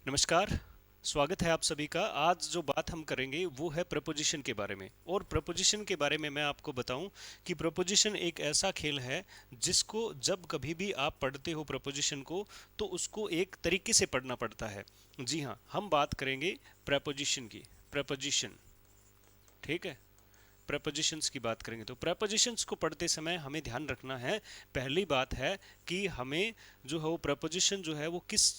नमस्कार। स्वागत है आप सभी का। आज जो बात हम करेंगे वो है प्रपोजिशन के बारे में। और प्रपोजिशन के बारे में मैं आपको बताऊं कि प्रपोजिशन एक ऐसा खेल है जिसको जब कभी भी आप पढ़ते हो प्रपोजिशन को तो उसको एक तरीके से पढ़ना पड़ता है। जी हाँ, हम बात करेंगे प्रपोजिशन की। प्रपोजिशन, ठीक है। प्रपोजिशंस की बात करेंगे तो प्रपोजिशंस को पढ़ते समय हमें ध्यान रखना है। पहली बात है कि हमें जो है वो प्रपोजिशन जो है वो किस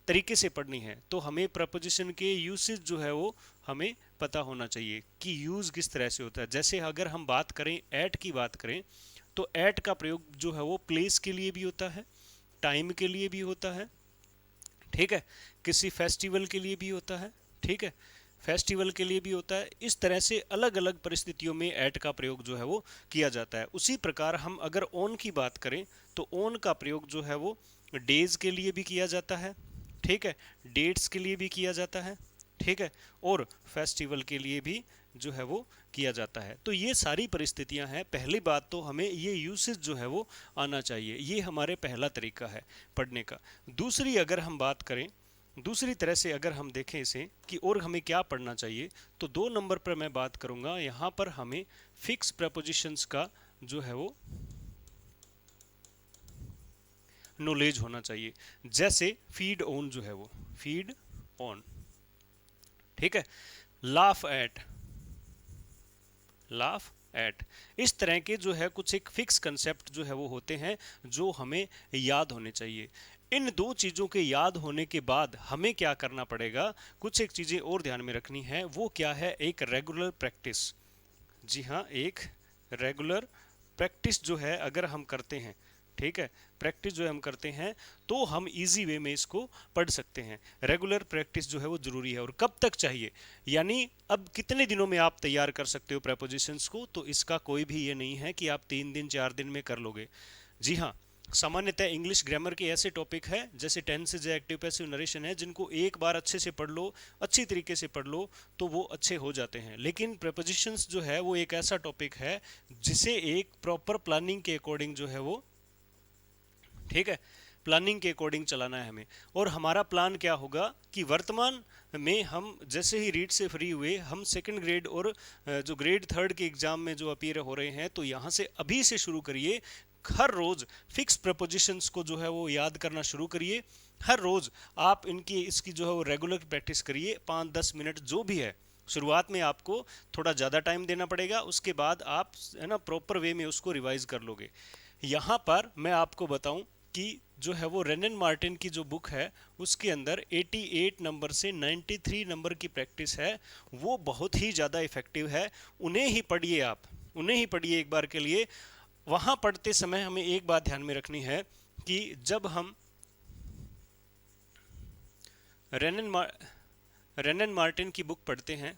तरीके से पढ़नी है। तो हमें प्रपोजिशन के यूसेज जो है वो हमें पता होना चाहिए कि यूज किस तरह से होता है। जैसे अगर हम बात करें एट की बात करें तो एट का प्रयोग जो है वो प्लेस के लिए भी होता है, टाइम के लिए भी होता है, ठीक है। किसी फेस्टिवल के लिए भी होता है, ठीक है। फेस्टिवल के लिए भी होता है। इस तरह से अलग अलग परिस्थितियों में एट का प्रयोग जो है वो किया जाता है। उसी प्रकार हम अगर ऑन की बात करें तो ऑन का प्रयोग जो है वो डेज के लिए भी किया जाता है, ठीक है। डेट्स के लिए भी किया जाता है, ठीक है। और फेस्टिवल के लिए भी जो है वो किया जाता है। तो ये सारी परिस्थितियां हैं। पहली बात तो हमें ये यूसेज जो है वो आना चाहिए। ये हमारे पहला तरीका है पढ़ने का। दूसरी अगर हम बात करें, दूसरी तरह से अगर हम देखें इसे कि और हमें क्या पढ़ना चाहिए, तो 2 नंबर पर मैं बात करूंगा। यहाँ पर हमें फिक्स प्रपोजिशंस का जो है वो नॉलेज होना चाहिए। जैसे फीड ऑन जो है वो फीड ऑन, ठीक है। लाफ एट, लाफ एट, इस तरह के जो है कुछ एक फिक्स कंसेप्ट जो है वो होते हैं जो हमें याद होने चाहिए। इन दो चीज़ों के याद होने के बाद हमें क्या करना पड़ेगा, कुछ एक चीज़ें और ध्यान में रखनी है। वो क्या है, एक रेगुलर प्रैक्टिस। जी हाँ, एक रेगुलर प्रैक्टिस जो है अगर हम करते हैं, ठीक है, प्रैक्टिस जो है हम करते हैं तो हम इजी वे में इसको पढ़ सकते हैं। रेगुलर प्रैक्टिस जो है वो जरूरी है। और कब तक चाहिए, यानी अब कितने दिनों में आप तैयार कर सकते हो प्रपोजिशंस को, तो इसका कोई भी ये नहीं है कि आप 3 दिन 4 दिन में कर लोगे। जी हाँ, सामान्यतः इंग्लिश ग्रामर के ऐसे टॉपिक है जैसे टेंसेज है, एक्टिव पैसिव नरेशन है, जिनको एक बार अच्छे से पढ़ लो, अच्छी तरीके से पढ़ लो तो वो अच्छे हो जाते हैं। लेकिन प्रपोजिशंस जो है वो एक ऐसा टॉपिक है जिसे एक प्रॉपर प्लानिंग के अकॉर्डिंग जो है वो, ठीक है, प्लानिंग के अकॉर्डिंग चलाना है हमें। और हमारा प्लान क्या होगा कि वर्तमान में हम जैसे ही रीट से फ्री हुए, हम सेकंड ग्रेड और जो ग्रेड थर्ड के एग्जाम में जो अपीयर हो रहे हैं, तो यहाँ से अभी से शुरू करिए। हर रोज फिक्स प्रपोजिशंस को जो है वो याद करना शुरू करिए। हर रोज आप इनकी इसकी जो है वो रेगुलर प्रैक्टिस करिए, 5-10 मिनट जो भी है। शुरुआत में आपको थोड़ा ज़्यादा टाइम देना पड़ेगा, उसके बाद आप है ना प्रॉपर वे में उसको रिवाइज कर लोगे। यहाँ पर मैं आपको बताऊं कि जो है वो रेनन मार्टिन की जो बुक है उसके अंदर 88 नंबर से 93 नंबर की प्रैक्टिस है। वो बहुत ही ज़्यादा इफेक्टिव है। उन्हें ही पढ़िए आप, उन्हें ही पढ़िए एक बार के लिए। वहाँ पढ़ते समय हमें एक बात ध्यान में रखनी है कि जब हम रेनन रेनन मार्टिन की बुक पढ़ते हैं,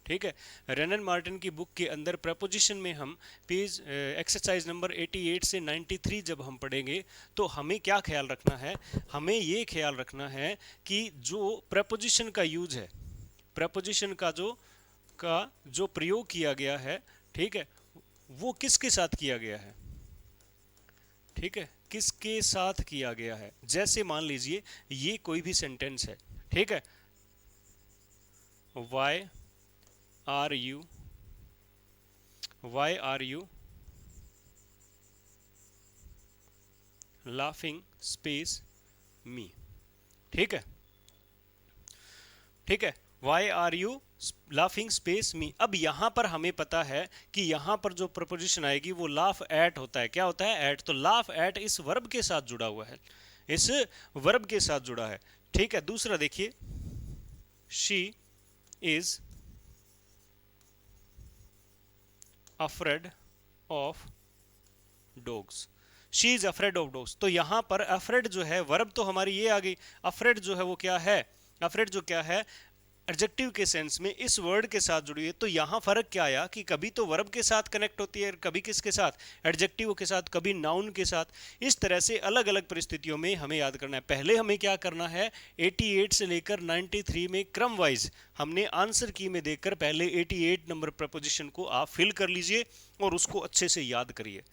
ठीक है, रेनन मार्टिन की बुक के अंदर प्रपोजिशन में हम पेज एक्सरसाइज नंबर 88 से 93 जब हम पढ़ेंगे तो हमें क्या ख्याल रखना है, हमें ये ख्याल रखना है कि जो प्रपोजिशन का यूज है, प्रपोजिशन का जो प्रयोग किया गया है, ठीक है, वो किसके साथ किया गया है, ठीक है, किसके साथ किया गया है। जैसे मान लीजिए ये कोई भी सेंटेंस है, ठीक है, why are you, why are you laughing space me, ठीक है, ठीक है, why are you laughing space me. अब यहां पर हमें पता है कि यहां पर जो प्रपोजिशन आएगी वो लाफ एट होता है। क्या होता है, एट। तो लाफ एट इस वर्ब के साथ जुड़ा हुआ है, इस वर्ब के साथ जुड़ा है, ठीक है। दूसरा देखिए, she is afraid of dogs, she is afraid of dogs. तो यहां पर अफ्रेड जो है वर्ब तो हमारी ये आ गई, अफ्रेड जो है वो क्या है, अफ्रेड जो क्या है एडजेक्टिव के सेंस में इस वर्ड के साथ जुड़ी है। तो यहां फर्क क्या आया कि कभी तो वर्ब के साथ कनेक्ट होती है, कभी किसके साथ, एडजेक्टिव के साथ, कभी नाउन के साथ। इस तरह से अलग अलग परिस्थितियों में हमें याद करना है। पहले हमें क्या करना है, 88 से लेकर 93 में क्रम वाइज हमने आंसर की में देखकर पहले 88 नंबर प्रपोजिशन को आप फिल कर लीजिए और उसको अच्छे से याद करिए।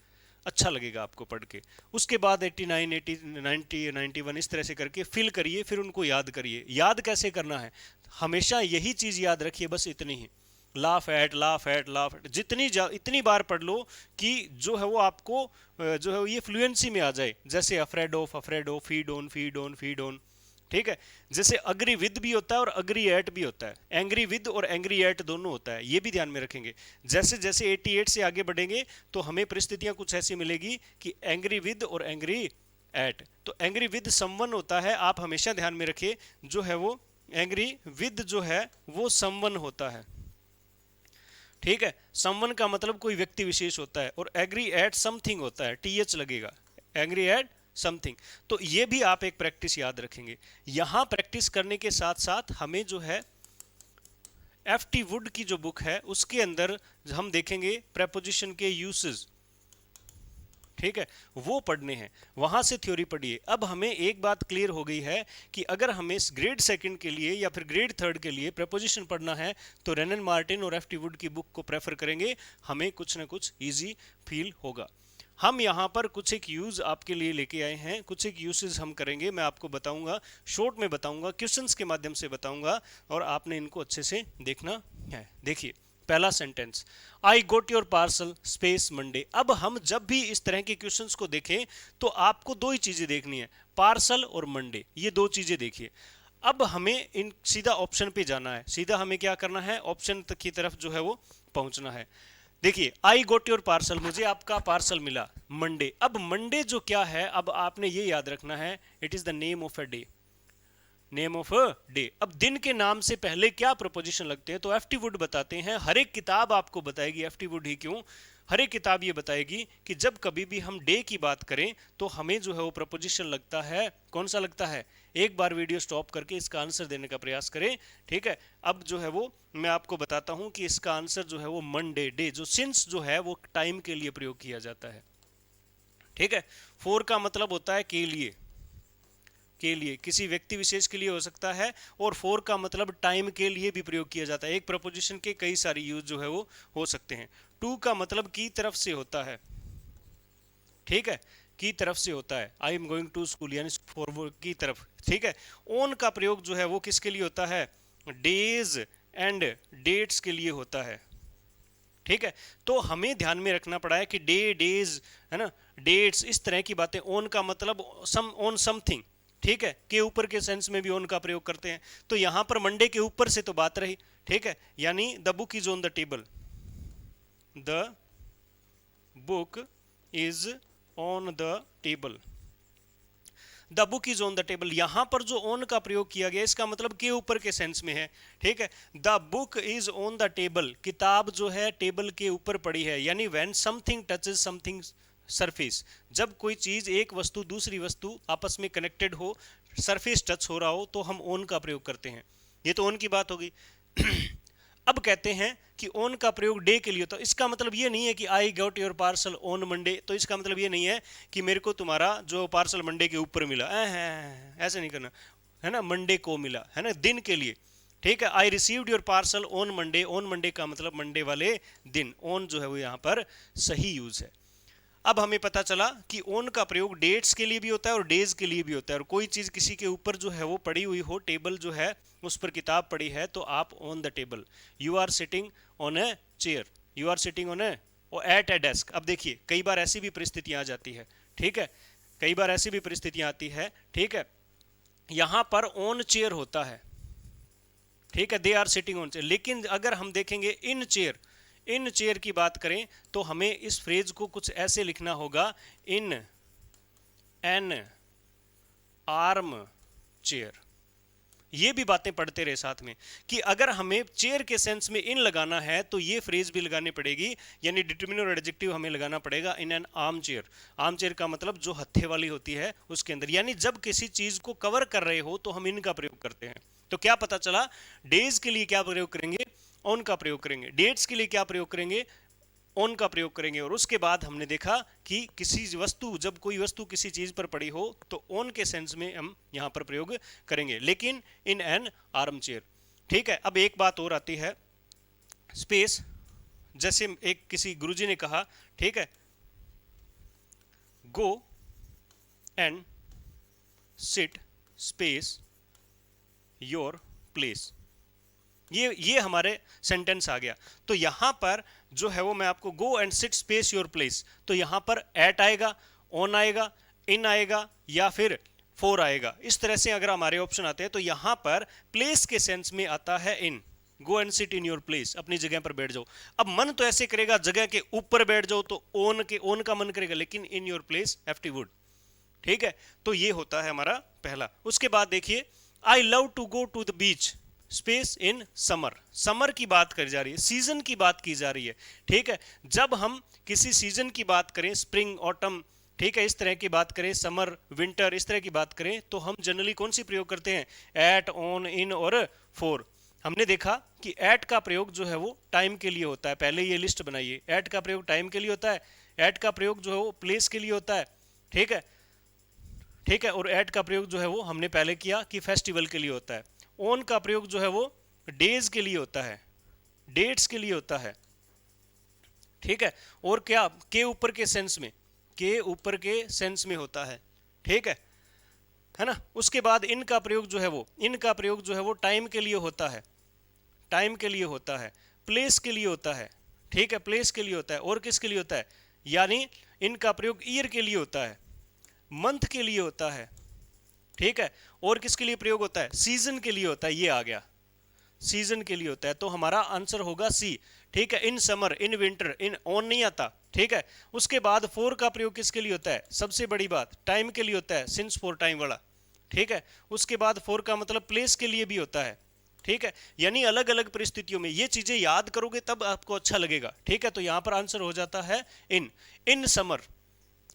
अच्छा लगेगा आपको पढ़ के। उसके बाद 89, 80, 90, 91 इस तरह से करके फिल करिए, फिर उनको याद करिए। याद कैसे करना है, हमेशा यही चीज याद रखिए, बस इतनी ही, laugh at laugh at laugh at, इतनी बार पढ़ लो कि जो है वो आपको जो है ये फ्लुएंसी में आ जाए। जैसे afraid of, feed on feed on, ठीक है। जैसे अग्री विद भी होता है और अग्री एट भी होता है, एंग्री विद और एंग्री एट दोनों होता है, ये भी ध्यान में रखेंगे। जैसे जैसे 88 से आगे बढ़ेंगे तो हमें परिस्थितियां कुछ ऐसी मिलेगी कि एंग्री विद और एंग्री एट। तो एंग्री विद समवन होता है, आप हमेशा ध्यान में रखिए, जो है वो एंग्री विद जो है वो समवन होता है, ठीक है। समवन का मतलब कोई व्यक्ति विशेष होता है, और एग्री एट समथिंग होता है, टीएच लगेगा, एग्री एट समथिंग। तो ये भी आप एक प्रैक्टिस याद रखेंगे। यहां प्रैक्टिस करने के साथ साथ हमें जो है एफ.टी. वुड की जो बुक है उसके अंदर हम देखेंगे प्रेपोजिशन के यूसेस, ठीक है, वो पढ़ने हैं, वहां से थ्योरी पढ़िए। अब हमें एक बात क्लियर हो गई है कि अगर हमें ग्रेड सेकंड के लिए या फिर ग्रेड थर्ड के लिए प्रेपोजिशन पढ़ना है तो रेनन मार्टिन और एफ.टी. वुड की बुक को प्रेफर करेंगे, हमें कुछ ना कुछ इजी फील होगा। हम यहाँ पर कुछ एक यूज आपके लिए लेके आए हैं, कुछ एक यूसेज हम करेंगे, मैं आपको बताऊंगा, शॉर्ट में बताऊंगा, क्वेश्चंस के माध्यम से बताऊंगा, और आपने इनको अच्छे से देखना है। देखिए पहला sentence, I got your parcel space Monday. अब हम जब भी इस तरह के क्वेश्चंस को देखें तो आपको दो ही चीजें देखनी है, पार्सल और मंडे, ये दो चीजें देखिए। अब हमें इन सीधा ऑप्शन पे जाना है, सीधा हमें क्या करना है, ऑप्शन तक की तरफ जो है वो पहुंचना है। देखिए आई गोट योर पार्सल, मुझे आपका पार्सल मिला मंडे। अब मंडे जो क्या है, अब आपने ये याद रखना है, it is the name of a day, name of a day. अब दिन के नाम से पहले क्या प्रपोजिशन लगते हैं, तो एफ.टी. वुड बताते हैं, हर एक किताब आपको बताएगी, एफ.टी. वुड ही क्यों, हर एक किताब ये बताएगी कि जब कभी भी हम डे की बात करें तो हमें जो है वो प्रपोजिशन लगता है, कौन सा लगता है, एक बार वीडियो स्टॉप करके इसका आंसर देने का प्रयास करें, ठीक है। अब जो है वो मैं आपको बताता हूं कि इसका आंसर जो है वो मंडे, डे, जो सिंस जो है वो टाइम के लिए प्रयोग किया जाता है, ठीक है। फोर का मतलब होता है के लिए, के लिए किसी व्यक्ति विशेष के लिए हो सकता है, और फोर का मतलब टाइम के लिए भी प्रयोग किया जाता है। एक प्रपोजिशन के कई सारी यूज जो है वो हो सकते हैं। टू का मतलब की तरफ से होता है, ठीक है, की तरफ से होता है, I am going to school, यानी फॉरवर्ड की तरफ, ठीक है। ओन का प्रयोग जो है वो किसके लिए होता है, डेज एंड डेट्स के लिए होता है, ठीक है। तो हमें ध्यान में रखना पड़ा है कि डे, डेज, है ना, डेट्स, इस तरह की बातें। ओन का मतलब सम, ओन समथिंग, ठीक है, के ऊपर के सेंस में भी ओन का प्रयोग करते हैं। तो यहां पर मंडे के ऊपर से तो बात रही, ठीक है, यानी the book is on the table, the book is on the table, the book is on the table. यहां पर जो ऑन का प्रयोग किया गया इसका मतलब के ऊपर के सेंस में है, ठीक है। The book is on the table, किताब जो है टेबल के ऊपर पड़ी है, यानी when something touches something surface, जब कोई चीज, एक वस्तु दूसरी वस्तु आपस में कनेक्टेड हो, सरफेस टच हो रहा हो, तो हम ऑन का प्रयोग करते हैं। ये तो ऑन की बात होगी। अब कहते हैं कि ऑन का प्रयोग डे के लिए होता है। इसका मतलब ये नहीं है कि I got your parcel on Monday, तो इसका मतलब ये नहीं है कि मेरे को तुम्हारा जो पार्सल मंडे के ऊपर मिला, ऐसे नहीं करना, है ना, मंडे को मिला, है ना, दिन के लिए, ठीक है। I received your parcel on Monday, on Monday का मतलब मंडे वाले दिन, ऑन जो है वो यहाँ पर सही यूज है। अब हमें पता चला कि ऑन का प्रयोग डेट्स के लिए भी होता है और डेज के लिए भी होता है। और कोई चीज किसी के ऊपर जो है वो पड़ी हुई हो, टेबल जो है उस पर किताब पड़ी है, तो आप on the table, you are sitting on a chair, you are sitting on a at a desk. अब देखिए कई बार ऐसी भी परिस्थितियां आ जाती है, ठीक है, कई बार ऐसी भी परिस्थितियां आती है, ठीक है, यहां पर ऑन चेयर होता है, ठीक है, they are sitting on chair. लेकिन अगर हम देखेंगे इन चेयर, इन चेयर की बात करें तो हमें इस फ्रेज को कुछ ऐसे लिखना होगा, इन एन आर्म चेयर। ये भी बातें पढ़ते रहे साथ में कि अगर हमें चेयर के सेंस में इन लगाना है तो ये फ्रेज भी लगानी पड़ेगी, यानी डिटरमिनर एडजेक्टिव हमें लगाना पड़ेगा, in an arm chair. Arm chair का मतलब जो हत्थे वाली होती है उसके अंदर, यानी जब किसी चीज को कवर कर रहे हो तो हम इनका प्रयोग करते हैं। तो क्या पता चला, डेज के लिए क्या प्रयोग करेंगे, ऑन का प्रयोग करेंगे, डेट्स के लिए क्या प्रयोग करेंगे, ऑन का प्रयोग करेंगे। और उसके बाद हमने देखा कि किसी वस्तु, जब कोई वस्तु किसी चीज पर पड़ी हो तो ऑन के सेंस में हम यहां पर प्रयोग करेंगे, लेकिन इन एन आर्म चेयर, ठीक है। अब एक बात और आती है, स्पेस, जैसे एक किसी गुरुजी ने कहा, ठीक है, गो and seat space your place. ये हमारे सेंटेंस आ गया। तो यहां पर जो है वो मैं आपको गो and seat space your place, तो यहां पर एट आएगा, ऑन आएगा, इन आएगा या फिर फॉर आएगा। इस तरह से अगर हमारे ऑप्शन आते हैं तो यहां पर प्लेस के सेंस में आता है in, go and sit in your place, अपनी जगह पर बैठ जाओ। अब मन तो ऐसे करेगा जगह के ऊपर बैठ जाओ, तो ओन का मन करेगा, लेकिन इन योर प्लेस एफटी वुड। ठीक है, तो ये होता है हमारा पहला। उसके बाद देखिए, I love to go to the beach space in summer. Summer की बात करी जा रही है, सीजन की बात की जा रही है। ठीक है, जब हम किसी सीजन की बात करें, स्प्रिंग, ऑटम, ठीक है, इस तरह की बात करें, समर, विंटर, इस तरह की बात करें, तो हम जनरली कौन सी प्रयोग करते हैं? एट, ऑन, इन और फॉर। हमने देखा कि एट का प्रयोग जो है वो टाइम के लिए होता है, पहले ये लिस्ट बनाइए। एट का प्रयोग टाइम के लिए होता है, एट का प्रयोग जो है वो प्लेस के लिए होता है। ठीक है, ठीक है, और एट का प्रयोग जो है वो हमने पहले किया कि फेस्टिवल के लिए होता है। ऑन का प्रयोग जो है वो डेज के लिए होता है, डेट्स के लिए होता है। ठीक है, और क्या, के ऊपर के सेंस में, के ऊपर के सेंस में होता है। ठीक है ना। उसके बाद इन का प्रयोग जो है वो, इन का प्रयोग जो है वो टाइम के लिए होता है, टाइम के लिए होता है। प्लेस के लिए होता है, ठीक है, प्लेस के लिए होता है। और किसके लिए होता है? यानी इनका प्रयोग ईयर के लिए होता है, मंथ के लिए होता है। ठीक है, और किसके लिए प्रयोग होता है? सीजन के लिए होता है। ये आ गया, सीजन के लिए होता है, तो हमारा आंसर होगा सी। ठीक है, in summer, in winter, in on नहीं आता। ठीक है, उसके बाद फोर का प्रयोग किसके लिए होता है? सबसे बड़ी बात, टाइम के लिए होता है, सिंस फॉर टाइम वाला। ठीक है, उसके बाद फोर का मतलब प्लेस के लिए भी होता है। ठीक है, यानी अलग अलग परिस्थितियों में ये चीजें याद करोगे तब आपको अच्छा लगेगा। ठीक है, तो यहां पर आंसर हो जाता है in summer,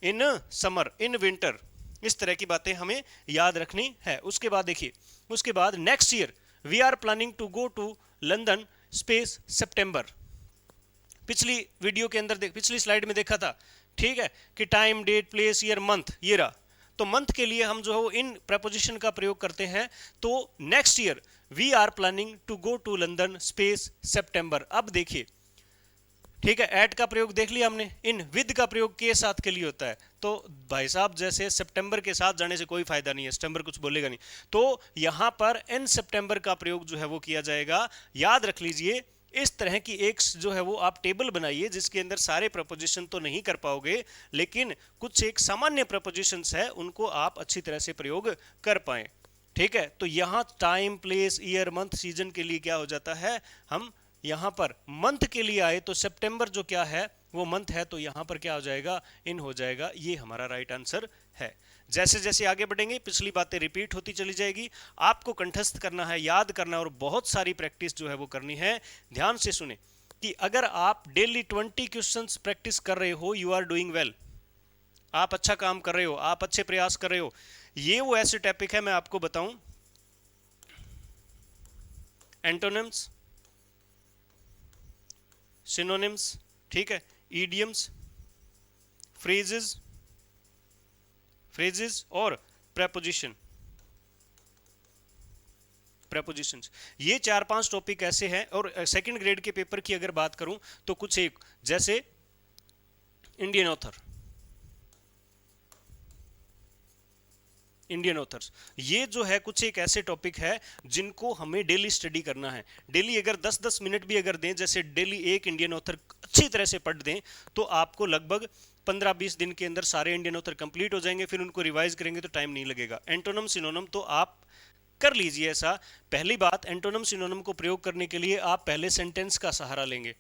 in summer, in winter. इस तरह की बातें हमें याद रखनी है। उसके बाद देखिए, उसके बाद next year we are planning to go to London space September. पिछली वीडियो के अंदर पिछली स्लाइड में देखा था, ठीक है, कि time, date, place, year, month, ये रहा। तो मंथ के लिए हम जो है वो इन प्रपोजिशन का प्रयोग करते हैं। तो next year we are planning to go to London space September. अब देखिए, ठीक है, एट का प्रयोग देख लिया हमने, इन विद का प्रयोग के साथ के लिए होता है। तो भाई साहब जैसे सितंबर के साथ जाने से कोई फायदा नहीं है, सितंबर कुछ बोलेगा नहीं, तो यहां पर इन सितंबर का प्रयोग जो है वो किया जाएगा। याद रख लीजिए, इस तरह की एक जो है वो आप टेबल बनाइए जिसके अंदर सारे प्रपोजिशन तो नहीं कर पाओगे, लेकिन कुछ एक सामान्य प्रपोजिशंस है उनको आप अच्छी तरह से प्रयोग कर पाए। ठीक है, तो यहां time, place, year, month, season के लिए क्या हो जाता है, हम यहां पर मंथ के लिए आए तो सितंबर जो क्या है वो मंथ है, तो यहां पर क्या हो जाएगा, इन हो जाएगा। ये हमारा राइट आंसर है। जैसे जैसे आगे बढ़ेंगे पिछली बातें रिपीट होती चली जाएगी, आपको कंठस्थ करना है, याद करना है और बहुत सारी प्रैक्टिस जो है वो करनी है। ध्यान से सुने कि अगर आप डेली 20 क्वेश्चंस प्रैक्टिस कर रहे हो, यू आर डूइंग वेल, आप अच्छा काम कर रहे हो, आप अच्छे प्रयास कर रहे हो। ये वो ऐसे टॉपिक है, मैं आपको बताऊं, एंटोनिम्स, सिनोनिम्स, ठीक है, ईडियम्स, फ्रेजेस, फ्रेजेस और प्रेपोजिशन, प्रेपोजिशंस, ये 4-5 टॉपिक ऐसे हैं। और सेकंड ग्रेड के पेपर की अगर बात करूं तो कुछ एक, जैसे इंडियन ऑथर, इंडियन ऑथर्स, ये जो है कुछ एक ऐसे टॉपिक है जिनको हमें डेली स्टडी करना है। डेली अगर 10-10 मिनट भी अगर दें, जैसे डेली एक इंडियन ऑथर अच्छी तरह से पढ़ दें, तो आपको लगभग 15-20 दिन के अंदर सारे इंडियन ऑथर कंप्लीट हो जाएंगे। फिर उनको रिवाइज करेंगे तो टाइम नहीं लगेगा। एंटोनम, सिनोनम तो आप कर लीजिए ऐसा। पहली बात, एंटोनम सिनोनम को प्रयोग करने के लिए आप पहले सेंटेंस का सहारा लेंगे।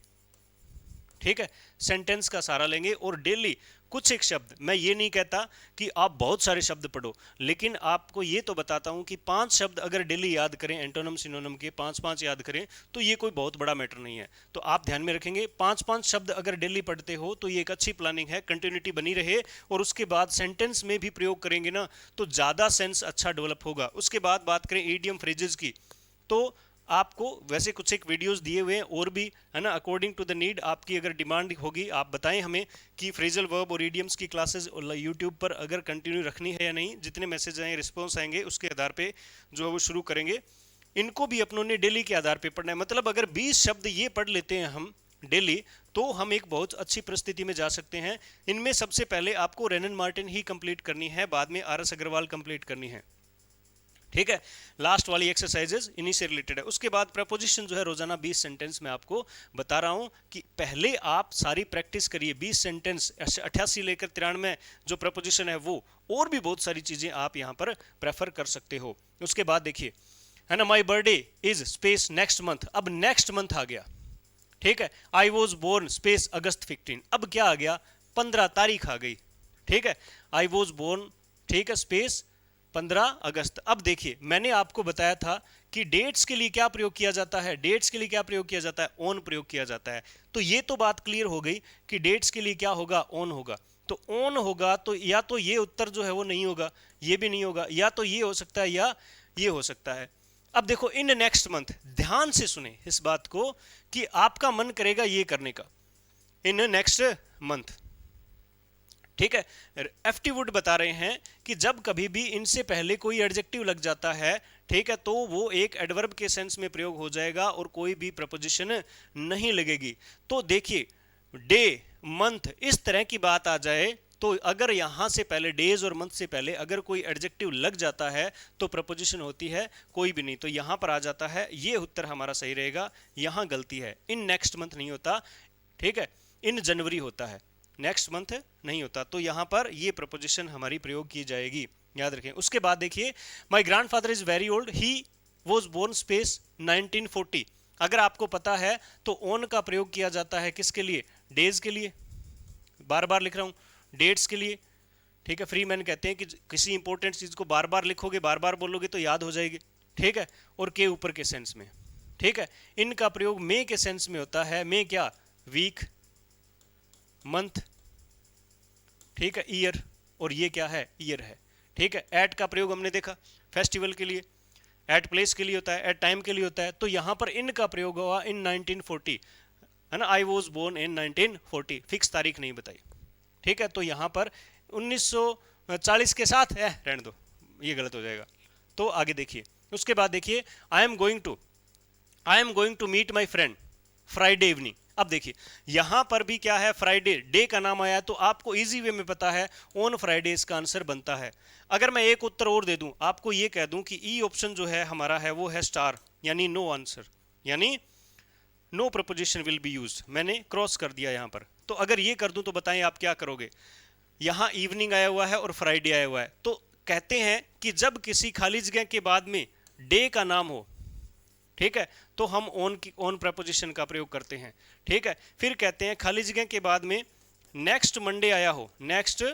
ठीक है, सेंटेंस का सहारा लेंगे और डेली कुछ एक शब्द, मैं ये नहीं कहता कि आप बहुत सारे शब्द पढ़ो, लेकिन आपको ये तो बताता हूं कि 5 शब्द अगर डेली याद करें, एंटोनम सिनोनम के 5-5 याद करें, तो ये कोई बहुत बड़ा मैटर नहीं है। तो आप ध्यान में रखेंगे, 5-5 शब्द अगर डेली पढ़ते हो तो ये एक अच्छी प्लानिंग है, कंटिन्यूटी बनी रहे। और उसके बाद सेंटेंस में भी प्रयोग करेंगे ना, तो ज़्यादा सेंस अच्छा डेवलप होगा। उसके बाद बात करें ईडियम, फ्रेजेस की, तो आपको वैसे कुछ एक वीडियोस दिए हुए हैं और भी, है ना, अकॉर्डिंग टू द नीड। आपकी अगर डिमांड होगी, आप बताएं हमें कि फ्रेजल वर्ब और ईडियम्स की क्लासेस यूट्यूब पर अगर कंटिन्यू रखनी है या नहीं। जितने मैसेज आए, रिस्पॉन्स आएंगे, उसके आधार पे जो है वो शुरू करेंगे। इनको भी अपनों ने डेली के आधार पे पढ़ना है। मतलब अगर 20 शब्द ये पढ़ लेते हैं हम डेली, तो हम एक बहुत अच्छी परिस्थिति में जा सकते हैं। इनमें सबसे पहले आपको रेनन मार्टिन ही कंप्लीट करनी है, बाद में आर एस अग्रवाल कंप्लीट करनी है, ठीक है। लास्ट वाली एक्सरसाइजेज इन्हीं से रिलेटेड है। उसके बाद प्रपोजिशन जो है रोजाना 20 सेंटेंस में आपको बता रहा हूं कि पहले आप सारी प्रैक्टिस करिए। 20 सेंटेंस 88 लेकर 93 जो प्रपोजिशन है वो, और भी बहुत सारी चीजें आप यहां पर प्रेफर कर सकते हो। उसके बाद देखिए, है ना, my birthday is space next month, अब नेक्स्ट मंथ आ गया, ठीक है। आई वॉज बोर्न स्पेस अगस्त 15, अब क्या आ गया, 15 तारीख आ गई, ठीक है। आई वॉज बोर्न, ठीक है, स्पेस 15 अगस्त। अब देखिए, मैंने आपको बताया था कि डेट्स के लिए क्या प्रयोग किया जाता है, डेट्स के लिए क्या प्रयोग किया जाता है, ऑन प्रयोग किया जाता है। तो ये तो बात क्लियर हो गई कि डेट्स के लिए क्या होगा, ऑन होगा। तो ऑन होगा तो या तो ये उत्तर जो है वो नहीं होगा, ये भी नहीं होगा, या तो ये हो सकता है या ये हो सकता है। अब देखो, इन नेक्स्ट मंथ, ध्यान से सुने इस बात को कि आपका मन करेगा ये करने का, इन नेक्स्ट मंथ, ठीक है। एफटी वुड बता रहे हैं कि जब कभी भी इनसे पहले कोई एडजेक्टिव लग जाता है, ठीक है, तो वो एक एडवर्ब के सेंस में प्रयोग हो जाएगा और कोई भी प्रपोजिशन नहीं लगेगी। तो देखिए, डे, मंथ, इस तरह की बात आ जाए तो अगर यहां से पहले, डेज और मंथ से पहले अगर कोई एडजेक्टिव लग जाता है तो प्रपोजिशन होती है कोई भी नहीं। तो यहां पर आ जाता है, ये उत्तर हमारा सही रहेगा। यहां गलती है, इन नेक्स्ट मंथ नहीं होता, ठीक है, इन जनवरी होता है, नेक्स्ट मंथ नहीं होता। तो यहां पर ये प्रपोजिशन हमारी प्रयोग की जाएगी, याद रखें। उसके बाद देखिए, my grandfather is very old, he was born space 1940। अगर आपको पता है तो ऑन का प्रयोग किया जाता है किसके लिए, डेज के लिए, बार बार लिख रहा हूं, डेट्स के लिए, ठीक है। फ्री मैन कहते हैं कि किसी इंपॉर्टेंट चीज को बार बार लिखोगे, बार बार बोलोगे तो याद हो जाएगी, ठीक है। और के ऊपर के सेंस में, ठीक है। इनका प्रयोग मे के सेंस में होता है, मे क्या, वीक, मंथ, ठीक है, ईयर, और ये क्या है, ईयर है, ठीक है। एट का प्रयोग हमने देखा फेस्टिवल के लिए, एट प्लेस के लिए होता है, एट टाइम के लिए होता है। तो यहां पर इन का प्रयोग हुआ इन 1940, है ना, I was born in 1940, fix तारीख नहीं बताई, ठीक है। तो यहां पर 1940 के साथ है, रहने दो, ये गलत हो जाएगा। तो आगे देखिए, उसके बाद देखिए, I am going to meet my friend Friday evening. अब देखिए, यहां पर भी क्या है, फ्राइडे, डे का नाम आया, तो आपको इजी वे में पता है ऑन फ्राइडे इसका आंसर बनता है। अगर मैं एक उत्तर और दे दूं, आपको ये कह दूं कि ई ऑप्शन जो है हमारा है वो है स्टार, यानी नो आंसर, यानी no preposition will be used, मैंने क्रॉस कर दिया यहां पर। तो अगर ये कर दूं तो बताएं आप क्या करोगे। यहां इवनिंग आया हुआ है और फ्राइडे आया हुआ है, तो कहते हैं कि जब किसी खाली जगह के बाद में डे का नाम हो, ठीक है, तो हम ऑन प्रपोजिशन का प्रयोग करते हैं, ठीक है। फिर कहते हैं खाली जगह के बाद में नेक्स्ट मंडे आया हो, नेक्स्ट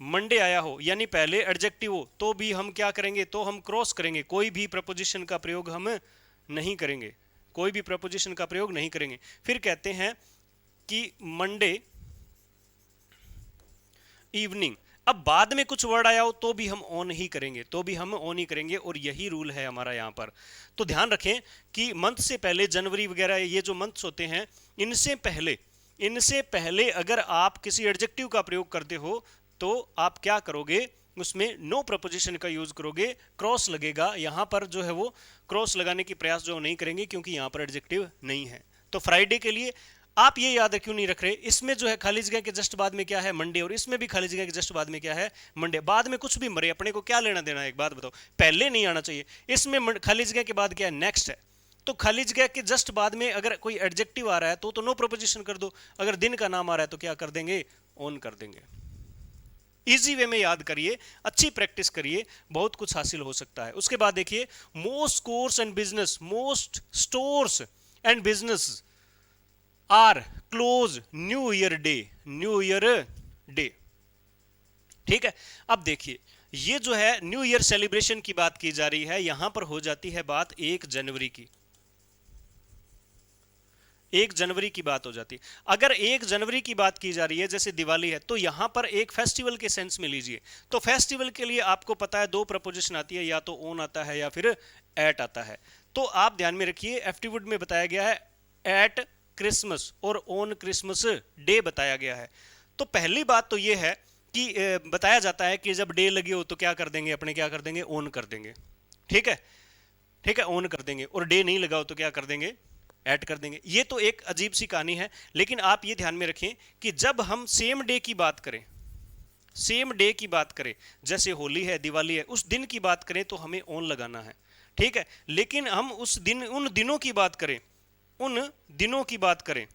मंडे आया हो, यानी पहले एडजेक्टिव हो, तो भी हम क्या करेंगे, तो हम क्रॉस करेंगे, कोई भी प्रपोजिशन का प्रयोग हम नहीं करेंगे, कोई भी प्रपोजिशन का प्रयोग नहीं करेंगे। फिर कहते हैं कि मंडे इवनिंग, अब बाद में कुछ वर्ड आया हो तो भी हम ऑन ही करेंगे, तो भी हम ऑन ही करेंगे, और यही रूल है हमारा यहां पर। तो ध्यान रखें कि मंथ से पहले, जनवरी वगैरह ये जो मंथ्स होते हैं, इनसे पहले अगर आप किसी एडजेक्टिव का प्रयोग करते हो तो आप क्या करोगे, उसमें नो प्रपोजिशन का यूज करोगे, क्रॉस लगेगा। यहां पर जो है वो क्रॉस लगाने की प्रयास जो नहीं करेंगे, क्योंकि यहां पर एडजेक्टिव नहीं है। तो फ्राइडे के लिए आप ये याद क्यों नहीं रख रहे, इसमें जो है खाली जगह के जस्ट बाद में क्या है, मंडे, और इसमें भी खाली जगह के जस्ट बाद में क्या है, मंडे। बाद में कुछ भी मरे, अपने को क्या लेना देना है, एक बात बताओ, पहले नहीं आना चाहिए। इसमें खाली जगह के बाद क्या है, नेक्स्ट है, तो खाली जगह के जस्ट बाद में अगर कोई एडजेक्टिव आ रहा है तो नो प्रपोजिशन कर दो, अगर दिन का नाम आ रहा है तो क्या कर देंगे, ऑन कर देंगे। इजी वे में याद करिए, अच्छी प्रैक्टिस करिए, बहुत कुछ हासिल हो सकता है। उसके बाद देखिए, most course and business, most stores and business are close new year day, new year day, ठीक है। अब देखिए, ये जो है न्यू ईयर सेलिब्रेशन की बात की जा रही है, यहां पर हो जाती है बात 1 जनवरी की, 1 जनवरी की बात हो जाती है। अगर 1 जनवरी की बात की जा रही है, जैसे दिवाली है, तो यहां पर एक फेस्टिवल के सेंस में लीजिए। तो फेस्टिवल के लिए आपको पता है 2 प्रपोजिशन आती है, या तो ऑन आता है या फिर एट आता है। तो आप ध्यान में रखिए, एप्टीवुड में बताया गया है एट क्रिसमस और ऑन क्रिसमस डे बताया गया है। तो पहली बात तो यह है कि बताया जाता है कि जब डे लगे हो तो क्या कर देंगे, अपने क्या कर देंगे, ऑन कर देंगे, ठीक है, ठीक है, ऑन कर देंगे। और डे नहीं लगा हो तो क्या कर देंगे, ऐड कर देंगे। ये तो एक अजीब सी कहानी है, लेकिन आप ये ध्यान में रखें कि जब हम सेम डे की बात करें, सेम डे की बात करें, जैसे होली है, दिवाली है, उस दिन की बात करें तो हमें ऑन लगाना है, ठीक है। लेकिन हम उस दिन, उन दिनों की बात करें, उन दिनों की बात करें,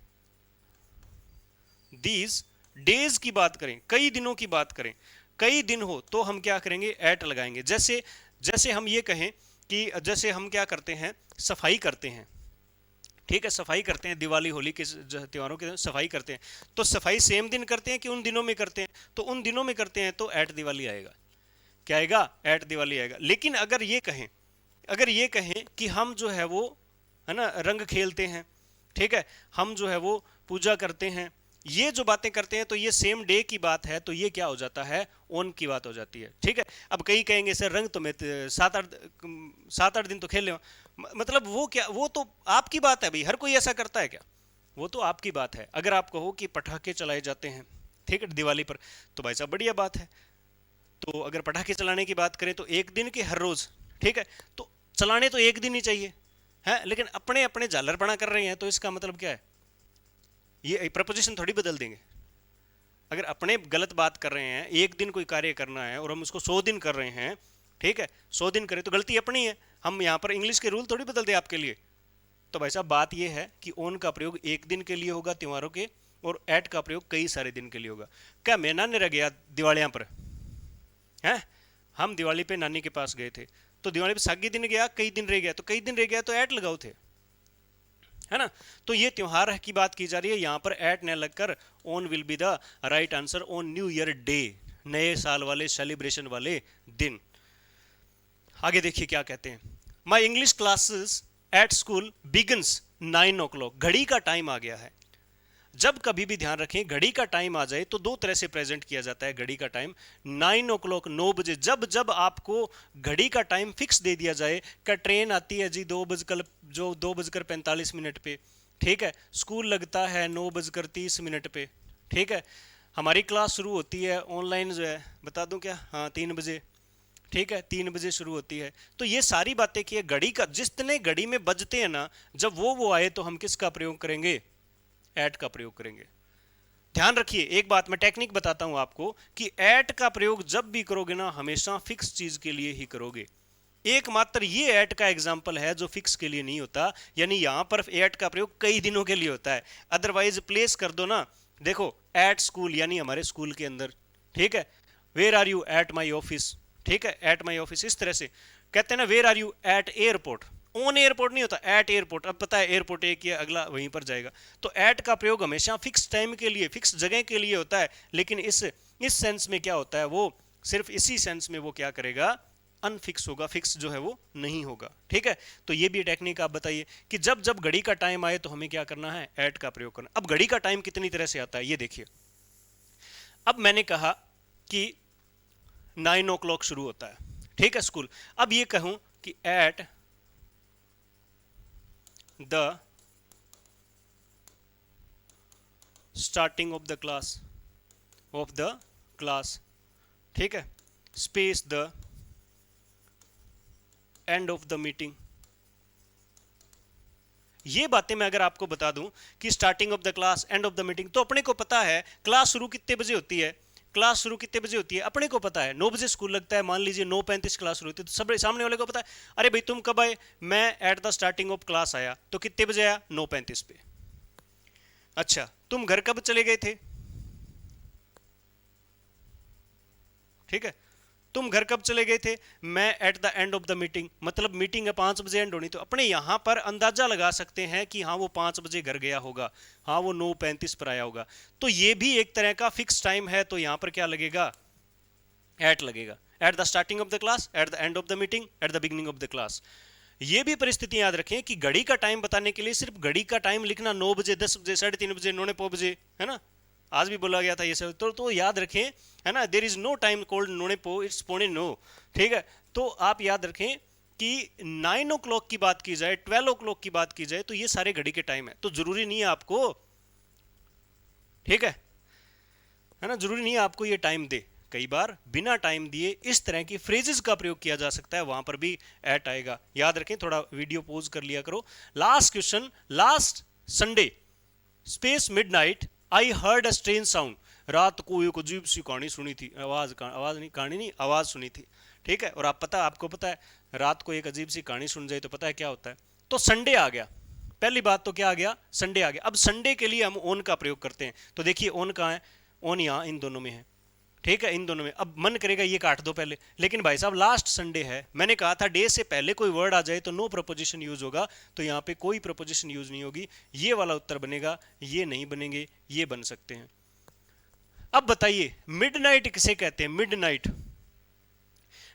दीज डेज की बात करें, कई दिनों की बात करें, कई दिन हो, तो हम क्या करेंगे, एट लगाएंगे। जैसे जैसे हम ये कहें कि जैसे हम क्या करते हैं, सफाई करते हैं, ठीक है, सफाई करते हैं, दिवाली होली के त्योहारों के दिन सफाई करते हैं, तो सफाई सेम दिन करते हैं कि उन दिनों में करते हैं, तो उन दिनों में करते हैं तो एट दिवाली आएगा। क्या आएगा, एट दिवाली आएगा। लेकिन अगर ये कहें, अगर ये कहें कि हम जो है वो, है ना, रंग खेलते हैं, ठीक है, हम जो है वो पूजा करते हैं, ये जो बातें करते हैं, तो ये सेम डे की बात है, तो ये क्या हो जाता है, ओन की बात हो जाती है, ठीक है। अब कई कहेंगे सर रंग तो मैं 7-8 दिन तो खेले हो, मतलब वो क्या, वो तो आपकी बात है भाई, हर कोई ऐसा करता है क्या, वो तो आपकी बात है। अगर आप कहो कि पटाखे चलाए जाते हैं, ठीक है, दिवाली पर, तो भाई साहब बढ़िया बात है। तो अगर पटाखे चलाने की बात करें तो एक दिन के हर रोज, ठीक है, तो चलाने तो एक दिन ही चाहिए है, लेकिन अपने अपने झालरपना कर रहे हैं, तो इसका मतलब क्या है, ये प्रपोजिशन थोड़ी बदल देंगे। अगर अपने गलत बात कर रहे हैं, एक दिन कोई कार्य करना है और हम उसको 100 दिन कर रहे हैं, ठीक है, 100 दिन करें तो गलती अपनी है, हम यहाँ पर इंग्लिश के रूल थोड़ी बदल दे आपके लिए। तो भाई साहब बात यह है कि ओन का प्रयोग एक दिन के लिए होगा त्योहारों के, और एट का प्रयोग कई सारे दिन के लिए होगा। क्या मैं नाने रह गया दिवालियां पर है, हम दिवाली पे नानी के पास गए थे, तो दिवाली पे सागी दिन गया, कई दिन रह गया, तो कई दिन रह गया तो ऐट लगाओ थे, है ना। तो ये त्योहार की बात की जा रही है, यहां पर ऐट न लगकर on will be the right answer, on new year day, नए साल वाले सेलिब्रेशन वाले दिन। आगे देखिए क्या कहते हैं, my English classes at school begins 9 o'clock, घड़ी का टाइम आ गया है। जब कभी भी ध्यान रखें घड़ी का टाइम आ जाए तो दो तरह से प्रेजेंट किया जाता है घड़ी का टाइम। 9 o'clock 9 बजे, जब जब आपको घड़ी का टाइम फिक्स दे दिया जाए, का ट्रेन आती है जी 2:45 पे, ठीक है, स्कूल लगता है 9:30 पे, ठीक है, हमारी क्लास शुरू होती है ऑनलाइन जो है, बता दूं क्या, हाँ 3 बजे, ठीक है, 3 बजे शुरू होती है। तो ये सारी बातें की है, घड़ी का जितने घड़ी में बजते हैं ना, जब वो आए तो हम किसका प्रयोग करेंगे, एट का प्रयोग करेंगे। ध्यान रखिए एक बात, मैं टेक्निक बताता हूं आपको कि एट का प्रयोग जब भी करोगे ना, हमेशा फिक्स चीज के लिए ही करोगे। एकमात्र ये एट का एग्जाम्पल है जो फिक्स के लिए नहीं होता, यानी यहां पर एट का प्रयोग कई दिनों के लिए होता है। अदरवाइज प्लेस कर दो ना, देखो एट स्कूल यानी हमारे स्कूल के अंदर, ठीक है, where are you at my office, ठीक है, एट माई ऑफिस, इस तरह से कहते हैं ना, where are you at airport, on airport नहीं होता, एट एयरपोर्ट। अब पता है एयरपोर्ट एक ही अगला वहीं पर जाएगा, तो एट का प्रयोग हमेशा फिक्स टाइम के लिए, फिक्स जगह के लिए होता है। लेकिन इस सेंस में क्या होता है, वो सिर्फ इसी सेंस में वो क्या करेगा, अनफिक्स होगा, फिक्स जो है वो नहीं होगा, ठीक है। तो ये भी टेक्निक आप बताइए कि जब जब घड़ी का टाइम आए तो हमें क्या करना है, एट का प्रयोग करना। अब घड़ी का टाइम कितनी तरह से आता है ये देखिए। अब मैंने कहा कि 9 o'clock शुरू होता है, ठीक है, स्कूल। अब ये कहूं कि at the starting of the class, ठीक है, space the end of the meeting. ये बातें मैं अगर आपको बता दूं कि starting of the class, end of the meeting, तो अपने को पता है क्लास शुरू कितने बजे होती है, क्लास शुरू कितने बजे होती है, अपने को पता है 9 बजे स्कूल लगता है, मान लीजिए 9:35 क्लास शुरू होती है, तो सब सामने वाले को पता है, अरे भाई तुम कब आए, मैं at the starting of class आया, तो कितने बजे आया, 9:35 पे। अच्छा, तुम घर कब चले गए थे, ठीक है, तुम घर कब चले गए थे, मैं at the end of the meeting, मतलब मीटिंग है 5 बजे एंड होनी, तो अपने यहां पर अंदाजा लगा सकते हैं कि हाँ वो 5 बजे घर गया होगा, हाँ वो 9:35 पर आया होगा। तो ये भी एक तरह का फिक्स टाइम है, तो यहां पर क्या लगेगा, एट लगेगा, at the starting of the class, at the end of the meeting, at the beginning of the class. ये भी परिस्थिति याद रखें कि घड़ी का टाइम बताने के लिए सिर्फ घड़ी का टाइम लिखना 9 बजे, 10 बजे, 3:30 बजे, 9:15 बजे, है ना, आज भी बोला गया था ये सब, तो याद रखें, है ना, there is no time called 9:15, it's 9:15, ठीक है। तो आप याद रखें कि 9 o'clock की बात की जाए, 12 o'clock की बात की जाए, तो ये सारे घड़ी के टाइम है, तो जरूरी नहीं है आपको, ठीक है ना, जरूरी नहीं है आपको ये टाइम दे, कई बार बिना टाइम दिए इस तरह की फ्रेजेस का प्रयोग किया जा सकता है, वहां पर भी एट आएगा। याद रखें, थोड़ा वीडियो पॉज कर लिया करो। Last question, last Sunday space midnight I heard a strange sound. रात को एक अजीब सी कहानी सुनी थी, आवाज नहीं, कहानी नहीं, आवाज सुनी थी। ठीक है, और आपको पता है रात को एक अजीब सी कहानी सुन जाए तो पता है क्या होता है। तो संडे आ गया, पहली बात तो क्या आ गया, संडे आ गया। अब संडे के लिए हम ओन का प्रयोग करते हैं, तो देखिए ओन कहाँ है, ओन यहाँ इन दोनों में है। ठीक है, इन दोनों में। अब मन करेगा ये काट दो पहले, लेकिन भाई साहब लास्ट संडे है, मैंने कहा था डे से पहले कोई वर्ड आ जाए तो नो प्रपोजिशन यूज होगा, तो यहाँ पे कोई प्रपोजिशन यूज नहीं होगी, ये वाला उत्तर बनेगा, ये नहीं बनेंगे, ये बन सकते हैं। अब बताइए मिडनाइट किसे कहते हैं, मिडनाइट।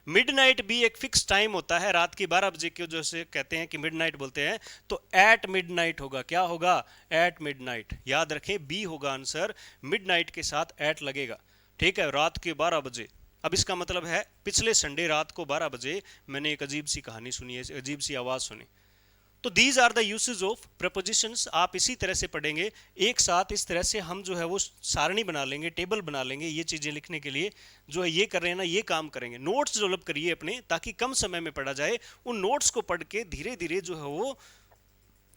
मिडनाइट भी एक फिक्स टाइम होता है, रात के 12 बजे को जैसे कहते हैं कि मिडनाइट बोलते हैं, तो एट मिडनाइट होगा। क्या होगा, एट मिडनाइट। याद रखें बी होगा आंसर, मिडनाइट के साथ एट लगेगा। ठीक है, रात के 12 बजे। अब इसका मतलब है पिछले संडे रात को 12 बजे मैंने एक अजीब सी कहानी सुनी है, अजीब सी आवाज सुनी। तो these are the usage of prepositions. आप इसी तरह से पढ़ेंगे, एक साथ इस तरह से हम जो है वो सारणी बना लेंगे, टेबल बना लेंगे, ये चीजें लिखने के लिए जो है ये कर रहे हैं ना, ये काम करेंगे। नोट्स डेवलप करिए अपने, ताकि कम समय में पढ़ा जाए। उन नोट्स को पढ़ के धीरे धीरे जो है वो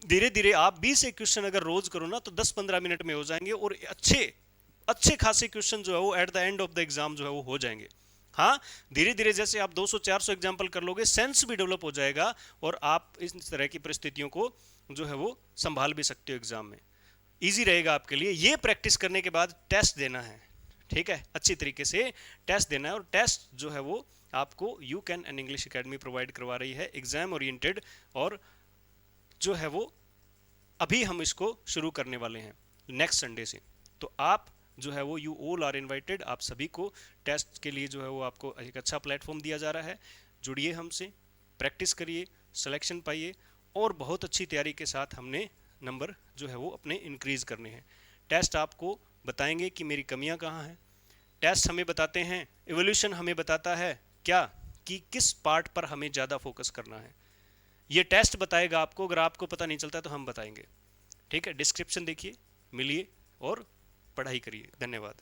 धीरे धीरे आप 20 एक क्वेश्चन अगर रोज करो ना तो 10-15 मिनट में हो जाएंगे, और अच्छे खासे क्वेश्चन जो है वो at the end of the exam जो है वो हो जाएंगे। हाँ, धीरे धीरे जैसे आप 200-400 एग्जाम्पल कर लोगे, सेंस भी डेवलप हो जाएगा, और आप इस तरह की परिस्थितियों को जो है वो संभाल भी सकते हो एग्जाम में। इजी रहेगा आपके लिए। ये प्रैक्टिस करने के बाद टेस्ट देना है। ठीक है, अच्छी तरीके से टेस्ट देना है, और टेस्ट जो है वो आपको you can and English academy provide करवा रही है, एग्जाम ओरिएंटेड। और जो है वो अभी हम इसको शुरू करने वाले हैं नेक्स्ट संडे से। तो आप जो है वो यू ऑल आर इनवाइटेड, आप सभी को टेस्ट के लिए जो है वो आपको एक अच्छा प्लेटफॉर्म दिया जा रहा है। जुड़िए हमसे, प्रैक्टिस करिए, सिलेक्शन पाइए, और बहुत अच्छी तैयारी के साथ हमने नंबर जो है वो अपने इंक्रीज करने हैं। टेस्ट आपको बताएंगे कि मेरी कमियां कहाँ हैं, टेस्ट हमें बताते हैं, इवोल्यूशन हमें बताता है क्या कि किस पार्ट पर हमें ज़्यादा फोकस करना है। ये टेस्ट बताएगा आपको, अगर आपको पता नहीं चलता तो हम बताएंगे। ठीक है, डिस्क्रिप्शन देखिए, मिलिए और पढ़ाई करिए। धन्यवाद।